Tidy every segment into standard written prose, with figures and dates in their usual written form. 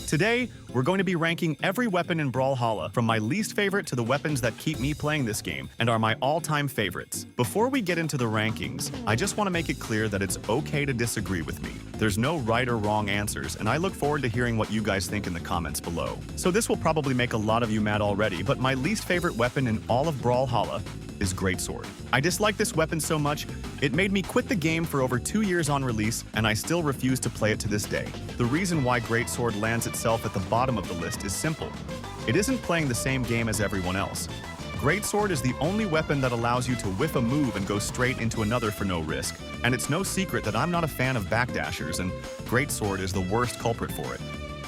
Today, we're going to be ranking every weapon in Brawlhalla, from my least favorite to the weapons that keep me playing this game and are my all-time favorites. Before we get into the rankings, I just want to make it clear that it's okay to disagree with me. There's no right or wrong answers, and I look forward to hearing what you guys think in the comments below. So this will probably make a lot of you mad already, but my least favorite weapon in all of Brawlhalla is Greatsword. I dislike this weapon so much, it made me quit the game for over 2 years on release, and I still refuse to play it to this day. The reason why Greatsword lands itself at the bottom of the list is simple. It isn't playing the same game as everyone else. Greatsword is the only weapon that allows you to whiff a move and go straight into another for no risk, and it's no secret that I'm not a fan of backdashers, and Greatsword is the worst culprit for it.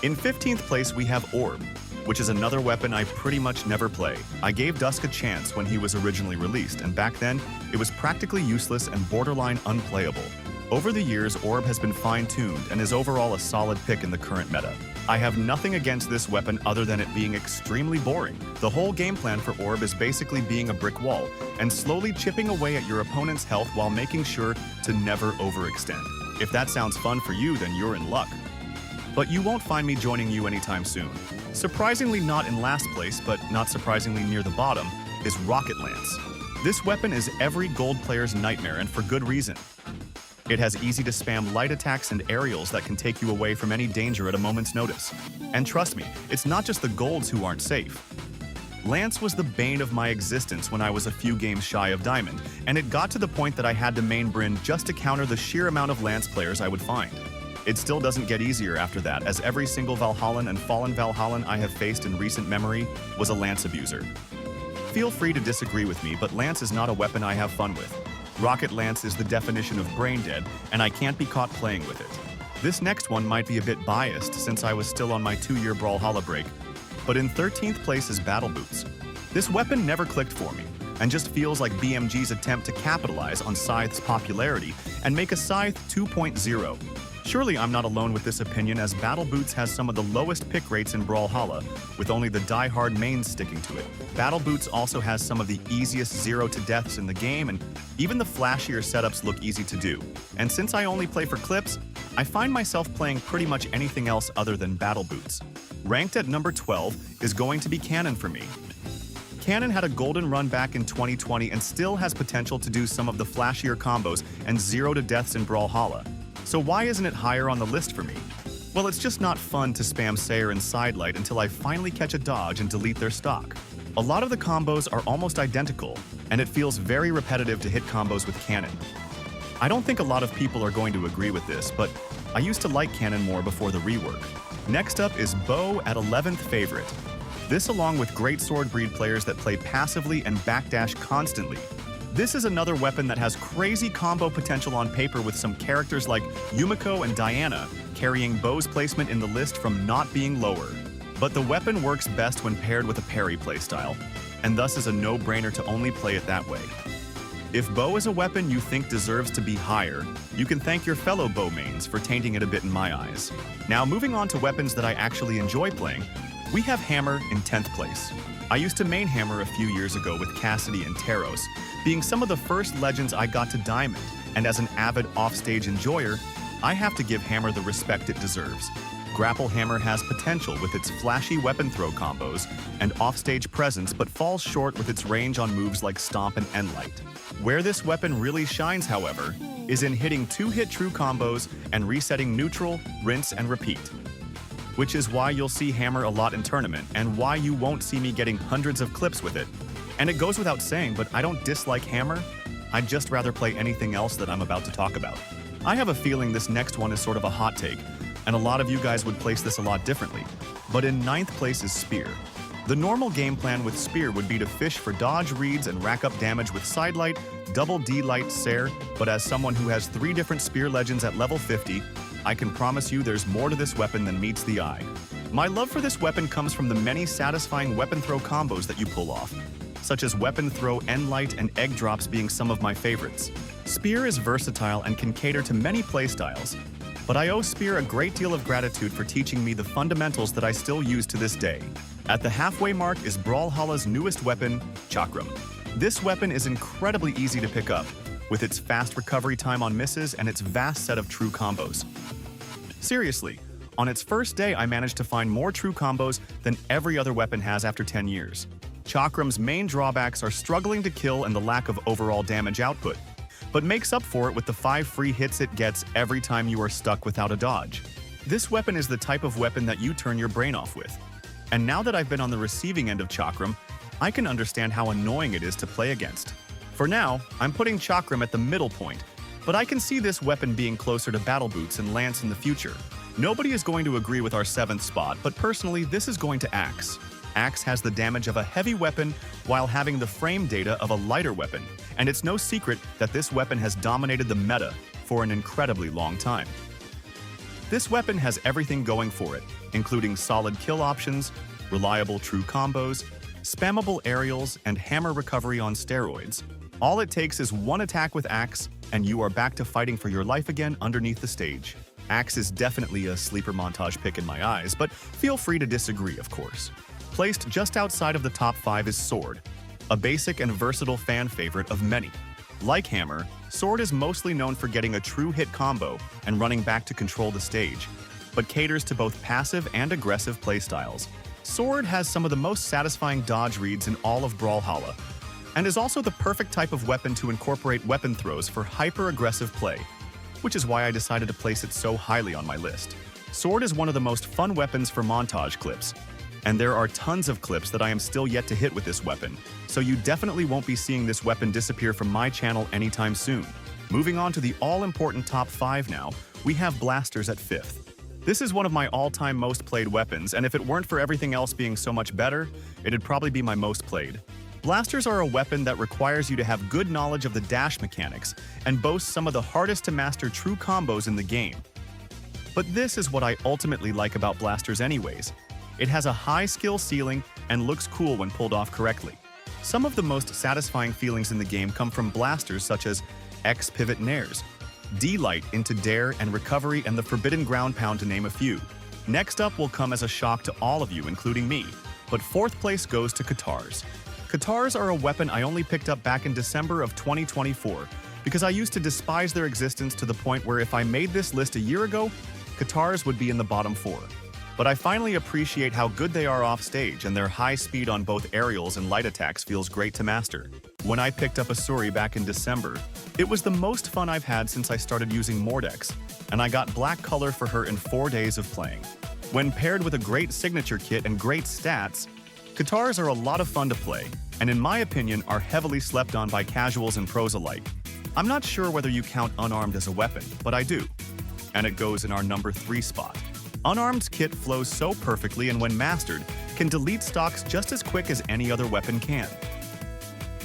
In 15th place we have Orb, which is another weapon I pretty much never play. I gave Dusk a chance when he was originally released, and back then, it was practically useless and borderline unplayable. Over the years, Orb has been fine-tuned and is overall a solid pick in the current meta. I have nothing against this weapon other than it being extremely boring. The whole game plan for Orb is basically being a brick wall and slowly chipping away at your opponent's health while making sure to never overextend. If that sounds fun for you, then you're in luck. But you won't find me joining you anytime soon. Surprisingly not in last place, but not surprisingly near the bottom, is Rocket Lance. This weapon is every gold player's nightmare, and for good reason. It has easy-to-spam light attacks and aerials that can take you away from any danger at a moment's notice. And trust me, it's not just the golds who aren't safe. Lance was the bane of my existence when I was a few games shy of Diamond, and it got to the point that I had to main Bryn just to counter the sheer amount of Lance players I would find. It still doesn't get easier after that, as every single Valhallan and fallen Valhallan I have faced in recent memory was a Lance abuser. Feel free to disagree with me, but Lance is not a weapon I have fun with. Rocket Lance is the definition of brain dead, and I can't be caught playing with it. This next one might be a bit biased since I was still on my 2-year Brawlhalla break, but in 13th place is Battle Boots. This weapon never clicked for me, and just feels like BMG's attempt to capitalize on Scythe's popularity and make a Scythe 2.0. Surely I'm not alone with this opinion, as Battle Boots has some of the lowest pick rates in Brawlhalla, with only the die-hard mains sticking to it. Battle Boots also has some of the easiest 0 to deaths in the game, and even the flashier setups look easy to do. And since I only play for clips, I find myself playing pretty much anything else other than Battle Boots. Ranked at number 12 is going to be Cannon for me. Cannon had a golden run back in 2020 and still has potential to do some of the flashier combos and 0 to deaths in Brawlhalla. So why isn't it higher on the list for me? Well, it's just not fun to spam Sayer and Sidelight until I finally catch a dodge and delete their stock. A lot of the combos are almost identical, and it feels very repetitive to hit combos with Cannon. I don't think a lot of people are going to agree with this, but I used to like Cannon more before the rework. Next up is Bow at 11th favorite. This, along with Greatsword breed players that play passively and backdash constantly. This is another weapon that has crazy combo potential on paper, with some characters like Yumiko and Diana carrying Bow's placement in the list from not being lower. But the weapon works best when paired with a parry playstyle, and thus is a no-brainer to only play it that way. If Bow is a weapon you think deserves to be higher, you can thank your fellow Bow mains for tainting it a bit in my eyes. Now, moving on to weapons that I actually enjoy playing, we have Hammer in 10th place. I used to main Hammer a few years ago with Cassidy and Taros, being some of the first legends I got to Diamond, and as an avid offstage enjoyer, I have to give Hammer the respect it deserves. Grapple Hammer has potential with its flashy weapon throw combos and offstage presence, but falls short with its range on moves like Stomp and Endlight. Where this weapon really shines, however, is in hitting 2-hit true combos and resetting neutral, rinse, and repeat. Which is why you'll see Hammer a lot in tournament, and why you won't see me getting hundreds of clips with it. And it goes without saying, but I don't dislike Hammer. I'd just rather play anything else that I'm about to talk about. I have a feeling this next one is sort of a hot take, and a lot of you guys would place this a lot differently. But in 9th place is Spear. The normal game plan with Spear would be to fish for dodge reads and rack up damage with Sidelight, double D-Light, Sayer, but as someone who has 3 different Spear legends at level 50, I can promise you there's more to this weapon than meets the eye. My love for this weapon comes from the many satisfying weapon throw combos that you pull off, such as weapon throw, Endlight, and egg drops being some of my favorites. Spear is versatile and can cater to many playstyles, but I owe Spear a great deal of gratitude for teaching me the fundamentals that I still use to this day. At the halfway mark is Brawlhalla's newest weapon, Chakram. This weapon is incredibly easy to pick up, with its fast recovery time on misses and its vast set of true combos. Seriously, On its first day, I managed to find more true combos than every other weapon has after 10 years. Chakram's main drawbacks are struggling to kill and the lack of overall damage output, but makes up for it with the 5 free hits it gets every time you are stuck without a dodge. This weapon is the type of weapon that you turn your brain off with. And now that I've been on the receiving end of Chakram, I can understand how annoying it is to play against. For now, I'm putting Chakram at the middle point, but I can see this weapon being closer to Battle Boots and Lance in the future. Nobody is going to agree with our 7th spot, but personally, this is going to Axe. Axe has the damage of a heavy weapon while having the frame data of a lighter weapon, and it's no secret that this weapon has dominated the meta for an incredibly long time. This weapon has everything going for it, including solid kill options, reliable true combos, spammable aerials, and hammer recovery on steroids. All it takes is one attack with Axe, and you are back to fighting for your life again underneath the stage. Axe is definitely a sleeper montage pick in my eyes, but feel free to disagree, of course. Placed just outside of the top 5 is Sword, a basic and versatile fan favorite of many. Like Hammer, Sword is mostly known for getting a true hit combo and running back to control the stage, but caters to both passive and aggressive playstyles. Sword has some of the most satisfying dodge reads in all of BRAWLHALLA, and is also the perfect type of weapon to incorporate weapon throws for hyper-aggressive play, which is why I decided to place it so highly on my list. Sword is one of the most fun weapons for montage clips, and there are tons of clips that I am still yet to hit with this weapon, so you definitely won't be seeing this weapon disappear from my channel anytime soon. Moving on to the all-important top 5 now, we have Blasters at 5th. This is one of my all-time most played weapons, and if it weren't for everything else being so much better, it'd probably be my most played. Blasters are a weapon that requires you to have good knowledge of the dash mechanics and boasts some of the hardest to master true combos in the game. But this is what I ultimately like about Blasters anyways. It has a high skill ceiling and looks cool when pulled off correctly. Some of the most satisfying feelings in the game come from blasters such as X pivot nairs, D-light into dare and recovery, and the forbidden ground pound, to name a few. Next up will come as a shock to all of you, including me, but 4th place goes to Katars. Katars are a weapon I only picked up back in December of 2024 because I used to despise their existence to the point where if I made this list a year ago, Katars would be in the bottom 4. But I finally appreciate how good they are off stage, and their high speed on both aerials and light attacks feels great to master. When I picked up Asuri back in December, it was the most fun I've had since I started using Mordex, and I got black color for her in 4 days of playing. When paired with a great signature kit and great stats, Katars are a lot of fun to play, and in my opinion are heavily slept on by casuals and pros alike. I'm not sure whether you count Unarmed as a weapon, but I do. And it goes in our number 3 spot. Unarmed's kit flows so perfectly and when mastered, can delete stocks just as quick as any other weapon can.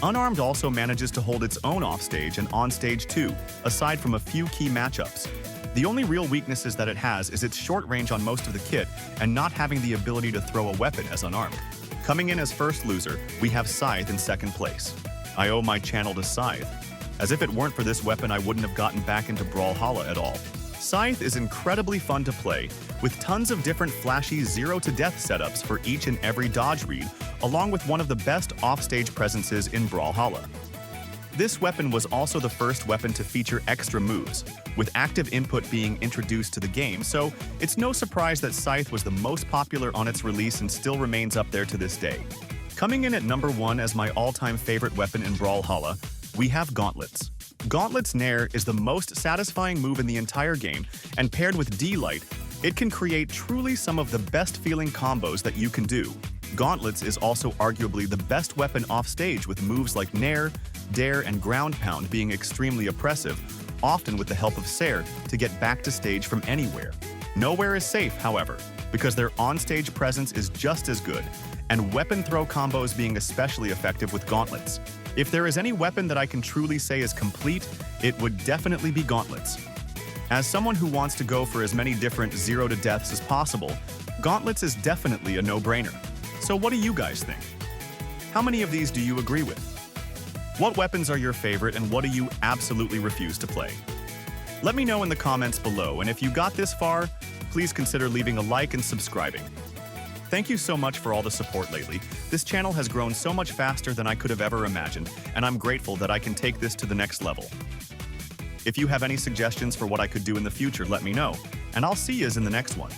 Unarmed also manages to hold its own offstage and onstage too, aside from a few key matchups. The only real weaknesses that it has is its short range on most of the kit and not having the ability to throw a weapon as Unarmed. Coming in as first loser, we have Scythe in 2nd place. I owe my channel to Scythe. As if it weren't for this weapon, I wouldn't have gotten back into BRAWLHALLA at all. Scythe is incredibly fun to play, with tons of different flashy 0-to-death setups for each and every dodge read, along with one of the best offstage presences in BRAWLHALLA. This weapon was also the first weapon to feature extra moves, with active input being introduced to the game, so it's no surprise that Scythe was the most popular on its release and still remains up there to this day. Coming in at number 1 as my all-time favorite weapon in BRAWLHALLA, we have Gauntlets. Gauntlets Nair is the most satisfying move in the entire game, and paired with D-Light, it can create truly some of the best feeling combos that you can do. Gauntlets is also arguably the best weapon off stage, with moves like Nair, Dare, and Ground Pound being extremely oppressive, often with the help of Sair to get back to stage from anywhere. Nowhere is safe, however, because their on-stage presence is just as good, and weapon throw combos being especially effective with Gauntlets. If there is any weapon that I can truly say is complete, it would definitely be Gauntlets. As someone who wants to go for as many different 0-to-deaths as possible, Gauntlets is definitely a no-brainer. So what do you guys think? How many of these do you agree with? What weapons are your favorite and what do you absolutely refuse to play? Let me know in the comments below, and if you got this far, please consider leaving a like and subscribing. Thank you so much for all the support lately. This channel has grown so much faster than I could have ever imagined, and I'm grateful that I can take this to the next level. If you have any suggestions for what I could do in the future, let me know, and I'll see yous in the next one.